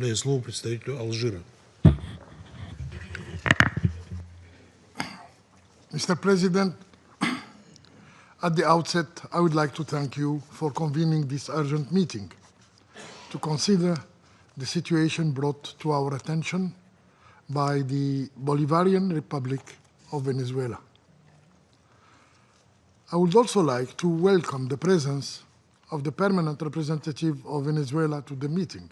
Слово представителю Алжира. Mr. President, at the outset, I would like to thank you for convening this urgent meeting to consider the situation brought to our attention by the Bolivarian Republic of Venezuela. I would also like to welcome the presence of the permanent representative of Venezuela to the meeting.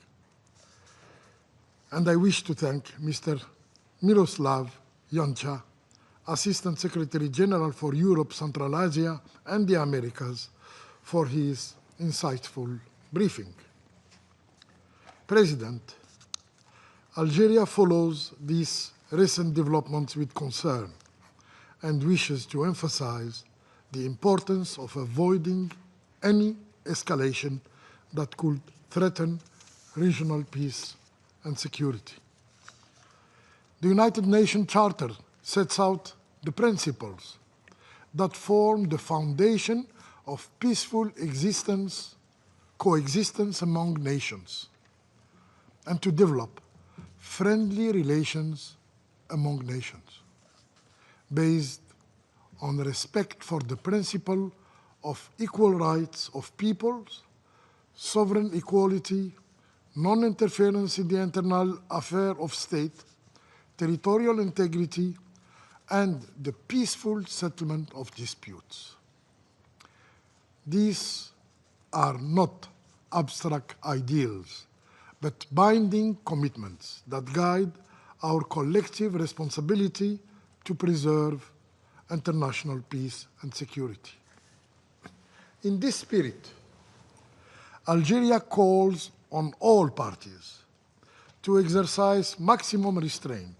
And I wish to thank Mr. Miroslav Jancha, Assistant Secretary General for Europe, Central Asia, and the Americas, for his insightful briefing. President, Algeria follows these recent developments with concern and wishes to emphasize the importance of avoiding any escalation that could threaten regional peace and security. The United Nations Charter sets out the principles that form the foundation of peaceful coexistence among nations, and to develop friendly relations among nations, based on respect for the principle of equal rights of peoples, sovereign equality, non-interference in the internal affairs of state, territorial integrity, and the peaceful settlement of disputes. These are not abstract ideals, but binding commitments that guide our collective responsibility to preserve international peace and security. In this spirit, Algeria calls on all parties to exercise maximum restraint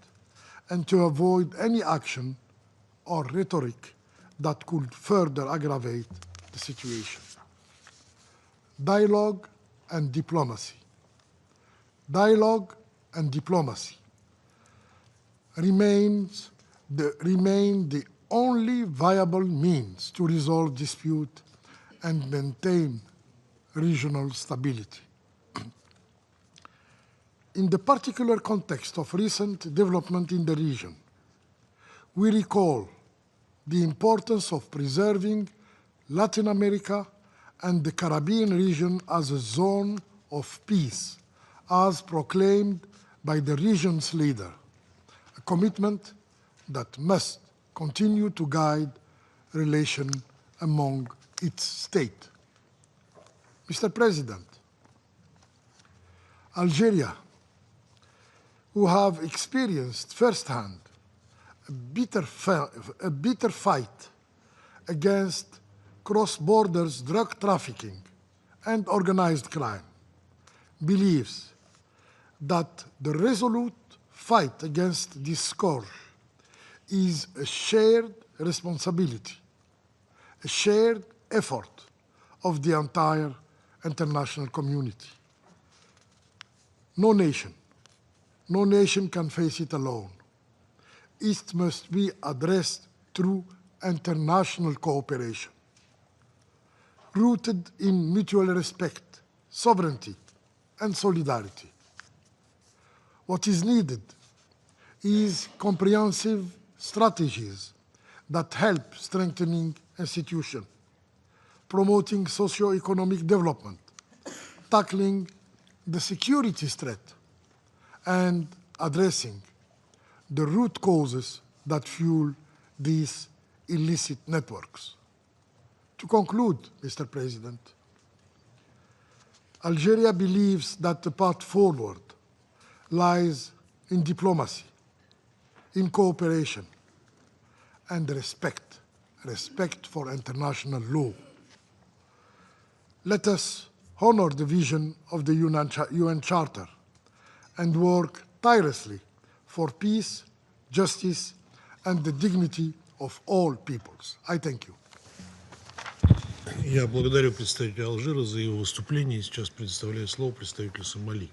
and to avoid any action or rhetoric that could further aggravate the situation. Dialogue and diplomacy. Dialogue and diplomacy remain the only viable means to resolve dispute and maintain regional stability. In the particular context of recent development in the region, we recall the importance of preserving Latin America and the Caribbean region as a zone of peace, as proclaimed by the region's leader, a commitment that must continue to guide relations among its states. Mr. President, Algeria, who have experienced firsthand a bitter fight against cross-border drug trafficking and organized crime, believes that the resolute fight against this scourge is a shared responsibility, a shared effort of the entire international community. No nation can face it alone. It must be addressed through international cooperation, rooted in mutual respect, sovereignty, and solidarity. What is needed is comprehensive strategies that help strengthening institutions, promoting socio-economic development, tackling the security threat, and addressing the root causes that fuel these illicit networks. To conclude, Mr. President, Algeria believes that the path forward lies in diplomacy, in cooperation, and respect for international law. Let us honor the vision of the UN Charter and work tirelessly for peace, justice, and the dignity of all peoples. I thank you. Я благодарю представителя Алжира за его выступление. Сейчас предоставляю слово представителю Сомали.